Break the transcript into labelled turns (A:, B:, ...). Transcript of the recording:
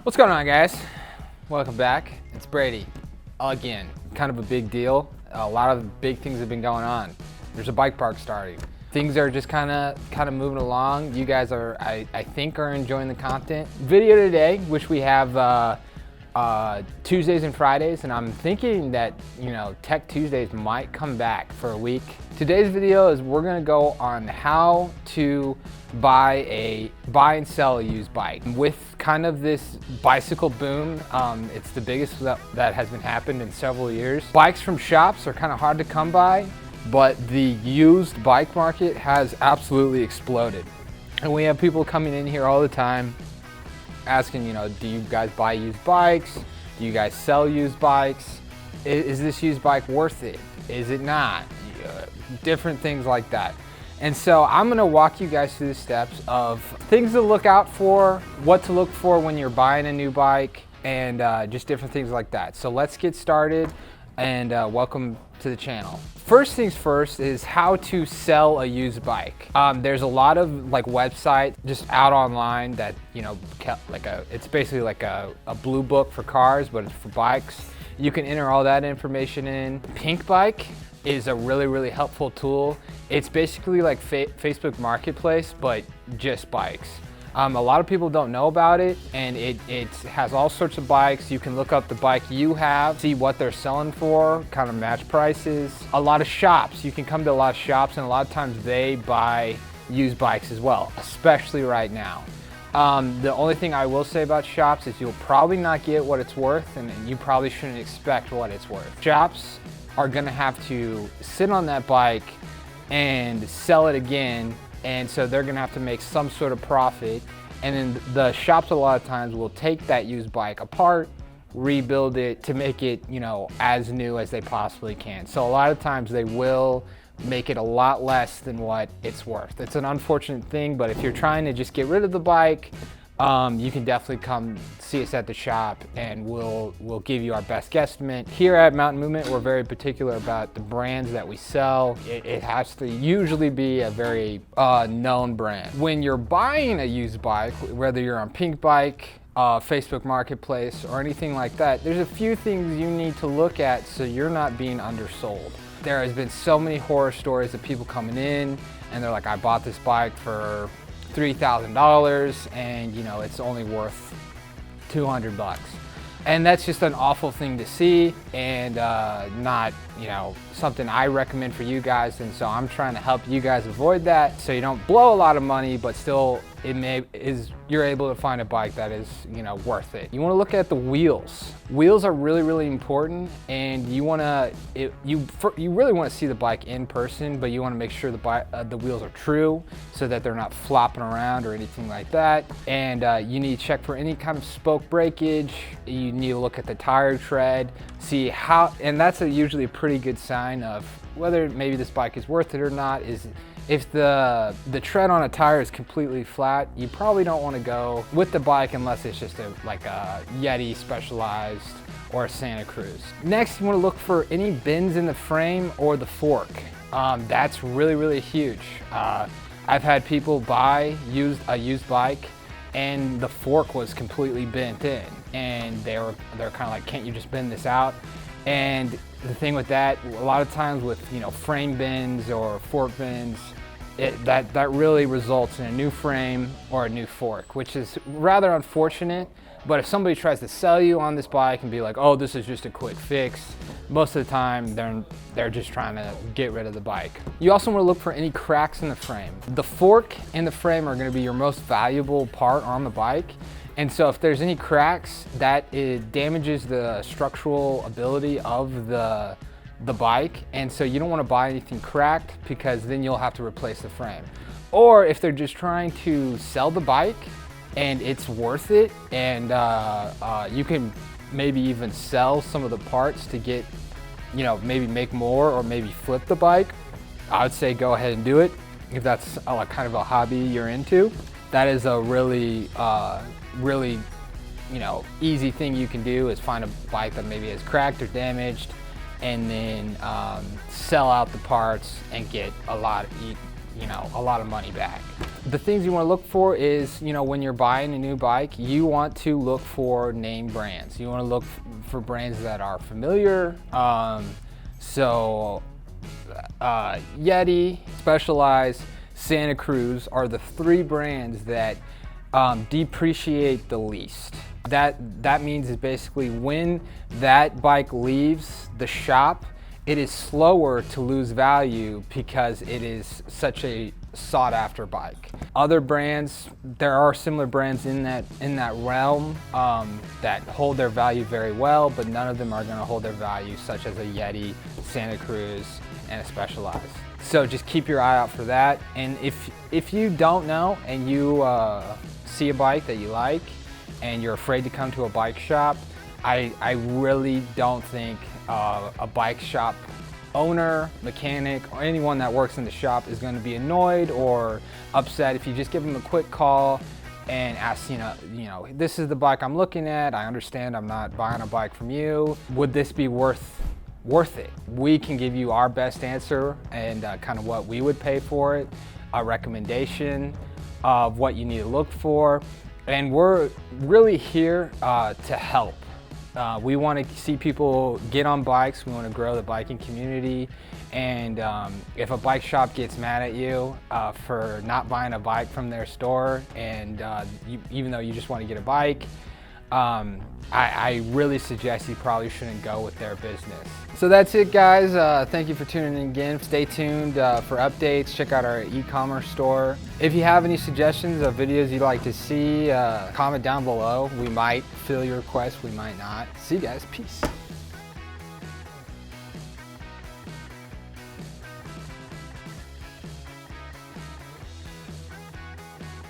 A: What's going on, guys? Welcome back. It's Brady again. Kind of a big deal. A lot of big things have been going on. There's a bike park starting. Things are just kind of moving along. You guys are, I think, are enjoying the content. Video today, which we have Tuesdays and Fridays, and I'm thinking that, Tech Tuesdays might come back for a week. Today's video is we're gonna go on how to buy and sell a used bike. With kind of this bicycle boom, it's the biggest that has been happened in several years. Bikes from shops are kind of hard to come by, but the used bike market has absolutely exploded. And we have people coming in here all the time asking, do you guys buy used bikes? Do you guys sell used bikes? Is this used bike worth it? Is it not? Different things like that. And so I'm gonna walk you guys through the steps of things to look out for, what to look for when you're buying a new bike, and just different things like that. So let's get started, and welcome to the channel. First things first is how to sell a used bike. There's a lot of websites just out online that, it's basically like a blue book for cars, but it's for bikes. You can enter all that information in. Pink Bike is a really helpful tool. It's basically like Facebook Marketplace, but just bikes. A lot of people don't know about it, and it has all sorts of bikes. You can look up the bike you have, see what they're selling for, kind of match prices. A lot of shops, you can come to a lot of shops, and a lot of times they buy used bikes as well, especially right now. The only thing I will say about shops is you'll probably not get what it's worth, and you probably shouldn't expect what it's worth. Shops are gonna have to sit on that bike and sell it again, and so they're gonna have to make some sort of profit. And then the shops a lot of times will take that used bike apart, rebuild it to make it, as new as they possibly can. So a lot of times they will make it a lot less than what it's worth. It's an unfortunate thing, but if you're trying to just get rid of the bike, you can definitely come see us at the shop, and we'll give you our best guesstimate. Here at Mountain Movement, we're very particular about the brands that we sell. It has to usually be a very known brand. When you're buying a used bike, whether you're on Pink Bike, Facebook Marketplace, or anything like that, there's a few things you need to look at so you're not being undersold. There has been so many horror stories of people coming in and they're like, I bought this bike for $3,000 and it's only worth 200 bucks. And that's just an awful thing to see, and not something I recommend for you guys. And so I'm trying to help you guys avoid that, so you don't blow a lot of money, but still you're able to find a bike that is worth it. You want to look at the wheels. Wheels are really important, and you really want to see the bike in person, but you want to make sure the wheels are true so that they're not flopping around or anything like that. And you need to check for any kind of spoke breakage. You need to look at the tire tread, see how, and that's usually a pretty good sign of whether maybe this bike is worth it or not. Is if the tread on a tire is completely flat, you probably don't want to go with the bike unless it's just a Yeti Specialized or a Santa Cruz. Next, you want to look for any bends in the frame or the fork. That's really huge. I've had people buy a used bike and the fork was completely bent in, and they're kind of like, can't you just bend this out? And the thing with that, a lot of times with frame bends or fork bends, that really results in a new frame or a new fork, which is rather unfortunate. But if somebody tries to sell you on this bike and be like, oh, this is just a quick fix, most of the time they're just trying to get rid of the bike. You also want to look for any cracks in the frame. The fork and the frame are going to be your most valuable part on the bike. And so if there's any cracks, it damages the structural ability of the bike. And so you don't want to buy anything cracked, because then you'll have to replace the frame. Or if they're just trying to sell the bike and it's worth it, and you can maybe even sell some of the parts to get, maybe make more or maybe flip the bike, I would say go ahead and do it if that's kind of a hobby you're into. That is a really easy thing you can do, is find a bike that maybe is cracked or damaged, and then sell out the parts and get a lot of money back. The things you want to look for is, when you're buying a new bike, you want to look for name brands. You want to look for brands that are familiar. Yeti, Specialized, Santa Cruz are the 3 brands that depreciate the least. That means is basically when that bike leaves the shop, it is slower to lose value because it is such a sought after bike. Other brands, there are similar brands in that realm that hold their value very well, but none of them are going to hold their value, such as a Yeti, Santa Cruz, and a Specialized. So just keep your eye out for that. And if you don't know and you see a bike that you like and you're afraid to come to a bike shop, I really don't think a bike shop owner, mechanic, or anyone that works in the shop is going to be annoyed or upset if you just give them a quick call and ask, this is the bike I'm looking at. I understand I'm not buying a bike from you. Would this be worth it? We can give you our best answer and kind of what we would pay for it, a recommendation of what you need to look for, and we're really here to help. We want to see people get on bikes. We want to grow the biking community. And if a bike shop gets mad at you for not buying a bike from their store, and even though you just want to get a bike, I really suggest you probably shouldn't go with their business. So that's it, guys. Thank you for tuning in again. Stay tuned for updates. Check out our e-commerce store. If you have any suggestions of videos you'd like to see, comment down below. We might fill your request, we might not. See you guys. Peace.